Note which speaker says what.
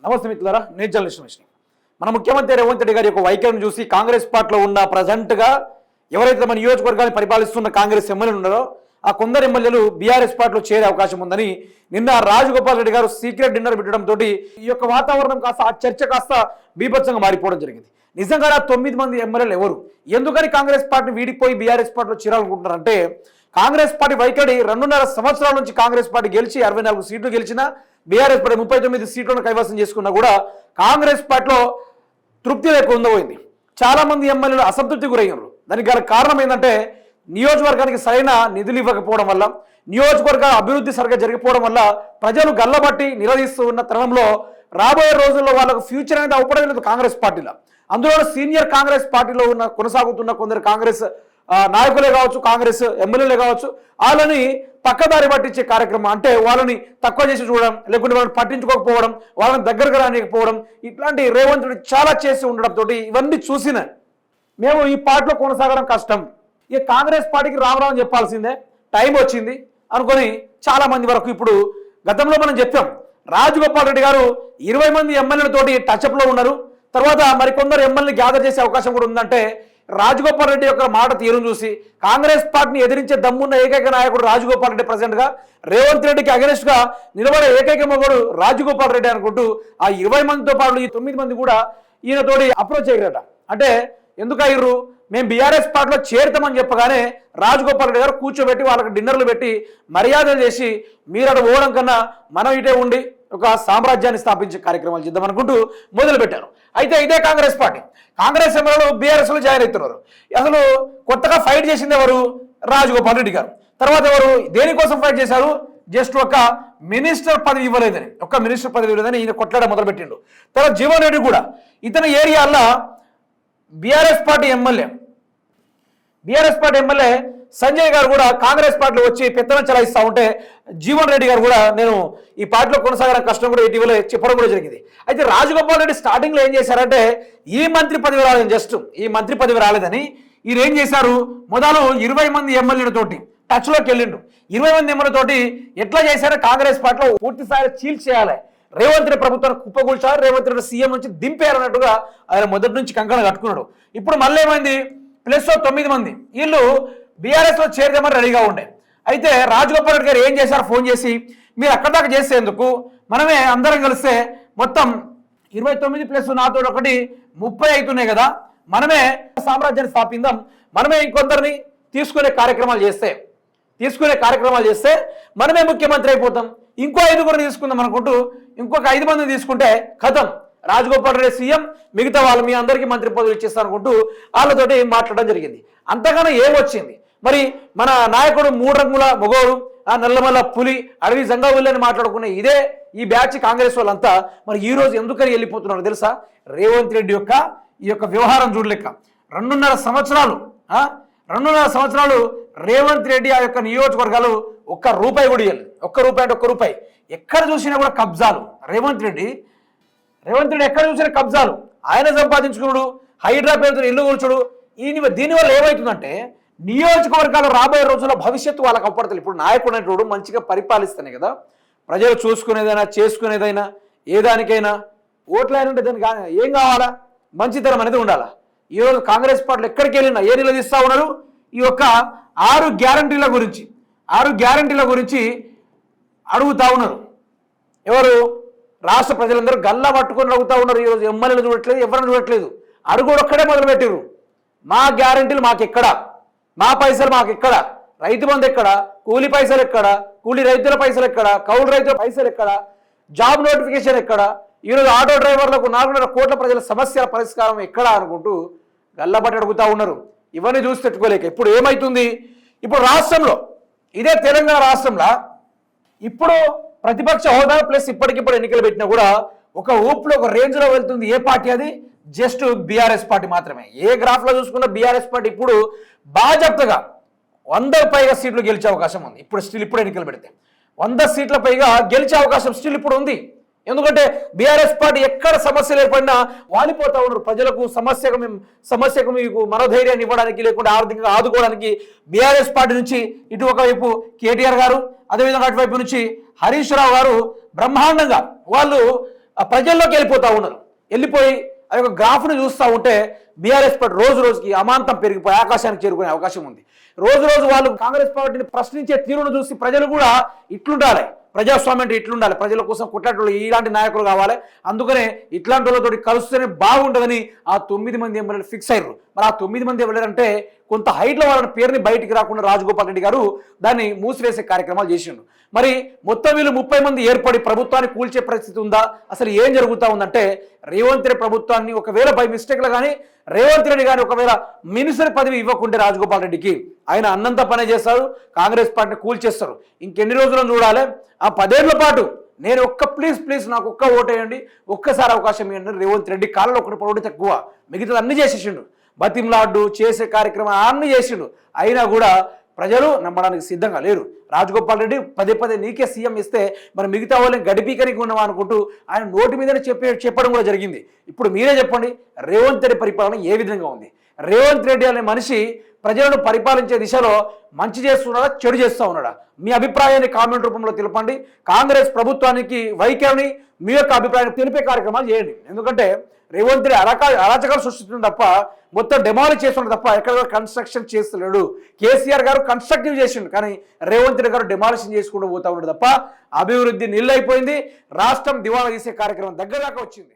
Speaker 1: నమస్తే మిత్రులారా, నేను జర్నలిస్ట్ విష్ణు. మన ముఖ్యమంత్రి రేవంత్ రెడ్డి గారి యొక్క వైఖరిని చూసి కాంగ్రెస్ పార్టీలో ఉన్న ప్రజెంట్గా ఎవరైతే మన నియోజకవర్గాన్ని పరిపాలిస్తున్న కాంగ్రెస్ ఎమ్మెల్యేలు ఉన్నారో ఆ కొందరు ఎమ్మెల్యేలు బీఆర్ఎస్ పార్టీలో చేరే అవకాశం ఉందని నిన్న రాజగోపాల్ రెడ్డి గారు సీక్రెట్ డిన్నర్ పెట్టడంతో ఈ యొక్క వాతావరణం కాస్త ఆ చర్చ కాస్త బీభత్సంగా మారిపోవడం జరిగింది. నిజంగా 9 మంది ఎమ్మెల్యేలు ఎవరు, ఎందుకని కాంగ్రెస్ పార్టీ వీడిపోయి బీఆర్ఎస్ పార్టీలో చేరాలనుకుంటున్నారంటే కాంగ్రెస్ పార్టీ వైఖరి 2.5 సంవత్సరాల నుంచి కాంగ్రెస్ పార్టీ గెలిచి 64 సీట్లు గెలిచినా బీఆర్ఎస్ పార్టీ 39 సీట్లను కైవసం చేసుకున్నా కూడా కాంగ్రెస్ పార్టీలో తృప్తి లేక ఉందపోయింది. చాలా మంది ఎమ్మెల్యేలు అసంతృప్తి గురయ్యారు. దానికి గల కారణం ఏంటంటే నియోజకవర్గానికి సరైన నిధులు ఇవ్వకపోవడం వల్ల, నియోజకవర్గ అభివృద్ధి సరిగ్గా జరిగిపోవడం వల్ల ప్రజలు గల్లబట్టి నిలదీస్తూ ఉన్న తరుణంలో రాబోయే రోజుల్లో వాళ్ళకు ఫ్యూచర్ అనేది అవపడం లేదు కాంగ్రెస్ పార్టీలో. అందులో సీనియర్ కాంగ్రెస్ పార్టీలో ఉన్న కొనసాగుతున్న కొందరు కాంగ్రెస్ నాయకులే కావచ్చు, కాంగ్రెస్ ఎమ్మెల్యేలే కావచ్చు, వాళ్ళని పక్కదారి పట్టించే కార్యక్రమం, అంటే వాళ్ళని తక్కువ చేసి చూడడం, లేకుంటే వాళ్ళని పట్టించుకోకపోవడం, వాళ్ళని దగ్గరకు రానికపోవడం, ఇట్లాంటి రేవంత్ రెడ్డి చాలా చేసి ఉండడంతో ఇవన్నీ చూసిన మేము ఈ పార్టీలో కొనసాగడం కష్టం, ఇక కాంగ్రెస్ పార్టీకి రావడం చెప్పాల్సిందే, టైం వచ్చింది అనుకొని చాలా మంది వరకు ఇప్పుడు గతంలో మనం చెప్పాం రాజగోపాల్ రెడ్డి గారు 20 మంది ఎమ్మెల్యేలతోటి టచ్అప్లో ఉన్నారు. తర్వాత మరికొందరు ఎమ్మెల్యేలు గ్యాదర్ చేసే అవకాశం కూడా ఉందంటే రాజగోపాల్ రెడ్డి యొక్క మాట తీరును చూసి కాంగ్రెస్ పార్టీని ఎదిరించే దమ్మున్న ఏకైక నాయకుడు రాజగోపాల్ రెడ్డి ప్రెసిడెంట్గా, రేవంత్ రెడ్డికి అగెనిస్ట్గా నిలబడే ఏకైక మొగడు రాజగోపాల్ రెడ్డి అనుకుంటూ ఆ 20 మందితో పాటు ఈ 9 మంది కూడా ఈయనతోటి అప్రోచ్ అయ్యారట. అంటే ఎందుకు అయ్యారు, మేము బీఆర్ఎస్ పార్టీలో చేరుతామని చెప్పగానే రాజగోపాల్ రెడ్డి గారు కూర్చోబెట్టి వాళ్ళకి డిన్నర్లు పెట్టి మర్యాదలు చేసి మీరు అటు పోవడం కన్నా మనం ఇటే ఉండి ఒక సామ్రాజ్యాన్ని స్థాపించే కార్యక్రమాలు చేద్దాం అనుకుంటూ మొదలుపెట్టారు. అయితే ఇదే కాంగ్రెస్ పార్టీ, కాంగ్రెస్ ఎమ్మెల్యేలు బీఆర్ఎస్లో జాయిన్ అవుతున్నారు. అసలు కొత్తగా ఫైట్ చేసింది ఎవరు, రాజగోపాల్ రెడ్డి గారు. తర్వాత ఎవరు దేనికోసం ఫైట్ చేశారు, జస్ట్ ఒక మినిస్టర్ పదవి ఇవ్వలేదని, ఒక్క మినిస్టర్ పదవి ఇవ్వలేదని ఈయన కొట్లాడ మొదలుపెట్టిండు. తర్వాత జీవన్ రెడ్డి కూడా ఇతని ఏరియాలో బీఆర్ఎస్ పార్టీ ఎమ్మెల్యే సంజయ్ గారు కూడా కాంగ్రెస్ పార్టీలో వచ్చి పెత్తనం చలాయిస్తూ ఉంటే జీవన్ రెడ్డి గారు కూడా నేను ఈ పార్టీలో కొనసాగడం కష్టం కూడా ఇటీవల చెప్పడం కూడా జరిగింది. అయితే రాజగోపాల్ రెడ్డి స్టార్టింగ్లో ఏం చేశారంటే ఈ మంత్రి పదవి రాలేదని, జస్ట్ ఈ మంత్రి పదవి రాలేదని ఈయన ఏం చేశారు, మొదలు 20 మంది ఎమ్మెల్యేలతోటి టచ్లోకి వెళ్ళిండు. 20 మంది ఎమ్మెల్యేలతోటి ఎట్లా చేశారో కాంగ్రెస్ పార్టీలో పూర్తి స్థాయిలో చీల్ చేయాలి, రేవంత్ రెడ్డి ప్రభుత్వాన్ని కుప్పకూల్చారు, రేవంత్ రెడ్డి సీఎం నుంచి దింపేయాలన్నట్టుగా ఆయన మొదటి నుంచి కంకణం కట్టుకున్నాడు. ఇప్పుడు మళ్ళీ ఏమైంది, ప్లస్ 9 మంది వీళ్ళు బీఆర్ఎస్లో చేరదామని రెడీగా ఉండే. అయితే రాజగోపాల్ రెడ్డి గారు ఏం చేశారు, ఫోన్ చేసి మీరు అక్కడ దాకా చేసేందుకు మనమే అందరం కలిస్తే మొత్తం 29 ప్లస్ నాతో ఒకటి 30 అవుతున్నాయి కదా, మనమే సామ్రాజ్యాన్ని స్థాపిద్దాం, మనమే ఇంకొందరిని తీసుకునే కార్యక్రమాలు చేస్తే మనమే ముఖ్యమంత్రి అయిపోతాం, ఇంకో 5 తీసుకుందాం అనుకుంటూ ఇంకొక 5 మందిని తీసుకుంటే ఖతం, రాజగోపాల్ రెడ్డి సీఎం, మిగతా వాళ్ళు మీ అందరికీ మంత్రి పదవులు ఇచ్చేస్తారు అనుకుంటూ వాళ్ళతోటి మాట్లాడడం జరిగింది. అంతగానో ఏమొచ్చింది మరి, మన నాయకుడు 3 రంగుల మొగోడు, ఆ నల్లమల్ల పులి, అడవి జంగావుల్ని మాట్లాడుకునే ఈ బ్యాచ్ కాంగ్రెస్ వాళ్ళంతా మరి ఈ రోజు ఎందుకని వెళ్ళిపోతున్నారు తెలుసా, రేవంత్ రెడ్డి యొక్క ఈ యొక్క వ్యవహారం చూడలేక 2.5 సంవత్సరాలు రేవంత్ రెడ్డి ఆ యొక్క నియోజకవర్గాలు ₹1 కూడా ఇవ్వలేదు. ₹1 ఎక్కడ చూసినా కూడా కబ్జాలు. రేవంత్ రెడ్డి ఎక్కడ చూసినా కబ్జాలు, ఆయన సంపాదించుకున్నాడు, హైడ్రా పేరుతో ఇల్లు కూర్చుడు. దీనివల్ల ఏమవుతుందంటే నియోజకవర్గాలు రాబోయే రోజుల్లో భవిష్యత్తు వాళ్ళకి అప్పడతారు. ఇప్పుడు నాయకుడు అనేటోడు మంచిగా పరిపాలిస్తేనే కదా ప్రజలు చూసుకునేదైనా చేసుకునేదైనా ఏదానికైనా ఓట్లైనా దానికి ఏం కావాలా, మంచితనం అనేది ఉండాలా. ఈరోజు కాంగ్రెస్ పార్టీలు ఎక్కడికి వెళ్ళినా ఏ నిలదీస్తూ ఉన్నారు, ఈ యొక్క 6 గ్యారంటీల గురించి అడుగుతూ ఉన్నారు. ఎవరు, రాష్ట్ర ప్రజలందరూ గల్లా పట్టుకొని అడుగుతూ ఉన్నారు. ఈరోజు ఎమ్మెల్యేలు చూడట్లేదు, ఎవరిని చూడట్లేదు, అడుగుడు ఒక్కడే మొదలుపెట్టారు. మా గ్యారంటీలు మాకెక్కడ, మా పైసలు మాకెక్కడ, రైతు బంధు ఎక్కడ, కూలి పైసలు ఎక్కడ, కూలి రైతుల పైసలు ఎక్కడ, కౌలు రైతుల పైసలు ఎక్కడ, జాబ్ నోటిఫికేషన్ ఎక్కడ, ఈరోజు ఆటో డ్రైవర్లకు 4.5 కోట్ల ప్రజల సమస్యల పరిష్కారం ఎక్కడ అనుకుంటూ గల్లబట్టి అడుగుతూ ఉన్నారు. ఇవన్నీ చూసి పెట్టుకోలేక ఇప్పుడు ఏమవుతుంది, ఇప్పుడు రాష్ట్రంలో ఇదే తెలంగాణ రాష్ట్రంలో ఇప్పుడు ప్రతిపక్ష హోదా ప్లస్ ఇప్పటికిప్పుడు ఎన్నికలు పెట్టినా కూడా ఒక ఊపులో ఒక రేంజ్లో వెళ్తుంది. ఏ పార్టీ అది, జస్ట్ బీఆర్ఎస్ పార్టీ మాత్రమే. ఏ గ్రాఫ్లో చూసుకున్న బీఆర్ఎస్ పార్టీ ఇప్పుడు బాజప్తగా 100 పైగా సీట్లు గెలిచే అవకాశం ఉంది. ఇప్పుడు ఎన్నికలు పెడితే 100 సీట్ల పైగా గెలిచే అవకాశం స్టిల్ ఇప్పుడు ఉంది. ఎందుకంటే బీఆర్ఎస్ పార్టీ ఎక్కడ సమస్యలు ఏర్పడినా వాలిపోతా ఉన్నారు. ప్రజలకు సమస్యకు మీకు మనోధైర్యాన్ని ఇవ్వడానికి, లేకుంటే ఆర్థికంగా ఆదుకోవడానికి బీఆర్ఎస్ పార్టీ నుంచి ఇటు ఒకవైపు కేటీఆర్ గారు, అదేవిధంగా అటువైపు నుంచి హరీష్ రావు గారు బ్రహ్మాండంగా వాళ్ళు ఆ ప్రజల్లోకి వెళ్ళిపోతూ ఉన్నారు. వెళ్ళిపోయి ఆ యొక్క గ్రాఫ్ను చూస్తూ ఉంటే బీఆర్ఎస్ పార్టీ రోజు రోజుకి అమాంతం పెరిగిపోయి ఆకాశానికి చేరుకునే అవకాశం ఉంది. రోజు రోజు వాళ్ళు కాంగ్రెస్ పార్టీని ప్రశ్నించే తీరును చూసి ప్రజలు కూడా ఇట్లుండాలి, ప్రజాస్వామ్యం అంటే ఇట్లుండాలి, ప్రజల కోసం కొట్లాటోళ్ళు ఇలాంటి నాయకులు కావాలి, అందుకనే ఇట్లాంటి వాళ్ళతో కలుస్తేనే బాగుంటుందని ఆ 9 మంది ఎమ్మెల్యేలు ఫిక్స్ అయ్యారు. మరి ఆ 9 మంది ఎమ్మెల్యేలు అంటే కొంత హైట్లో వాళ్ళని పేరుని బయటికి రాకుండా రాజగోపాల్ రెడ్డి గారు దాన్ని మూసివేసే కార్యక్రమాలు చేసిండు. మరి మొత్తం వీళ్ళు 30 మంది ఏర్పడి ప్రభుత్వాన్ని కూల్చే పరిస్థితి ఉందా? అసలు ఏం జరుగుతూ ఉందంటే రేవంత్ రెడ్డి ప్రభుత్వాన్ని ఒకవేళ బై మిస్టేక్లో కానీ రేవంత్ రెడ్డి గారిని ఒకవేళ మినిస్టర్ పదవి ఇవ్వకుంటే రాజగోపాల్ రెడ్డికి ఆయన అన్నంత పనే చేస్తారు, కాంగ్రెస్ పార్టీని కూల్చేస్తారు. ఇంకెన్ని రోజులను చూడాలి? ఆ 10 ఏళ్ల పాటు నేను ప్లీజ్ నాకు ఒక్క ఓటు వేయండి, ఒక్కసారి అవకాశం ఇవ్వండి. రేవంత్ రెడ్డి కాళ్ళలో ఒకటి పొడి తక్కువ, మిగతాది అన్ని చేసేసిండు, బతిమ్లాడ్డు చేసే కార్యక్రమం అన్ని చేసిండు. అయినా కూడా ప్రజలు నమ్మడానికి సిద్ధంగా లేరు. రాజగోపాల్ రెడ్డి పదే నీకే సీఎం ఇస్తే మరి మిగతా వాళ్ళని గడిపీకరికి ఉన్నామా అనుకుంటూ ఆయన నోటి మీదనే చెప్పడం కూడా జరిగింది. ఇప్పుడు మీరే చెప్పండి, రేవంత్ రెడ్డి పరిపాలన ఏ విధంగా ఉంది? రేవంత్ రెడ్డి అనే మనిషి ప్రజలను పరిపాలించే దిశలో మంచి చేస్తున్నాడా, చెడు చేస్తూ ఉన్నాడా? మీ అభిప్రాయాన్ని కామెంట్ రూపంలో తెలపండి. కాంగ్రెస్ ప్రభుత్వానికి వైఖరిని మీ యొక్క అభిప్రాయాన్ని తెలిపే కార్యక్రమాలు చేయండి. ఎందుకంటే రేవంత్ రెడ్డి అరాచకాలు సృష్టిస్తుంది తప్ప మొత్తం డెమాలిష్ చేస్తున్నాడు తప్ప ఎక్కడ కన్స్ట్రక్షన్ చేస్తలేడు. కేసీఆర్ గారు కన్స్ట్రక్టివ్ చేసిండు, కానీ రేవంత్ రెడ్డి గారు డెమాలిషన్ చేసుకుంటూ పోతా ఉన్నాడు తప్ప అభివృద్ధి నిల్లైపోయింది. రాష్ట్రం దివాళా తీసే కార్యక్రమం దగ్గర దాకా వచ్చింది.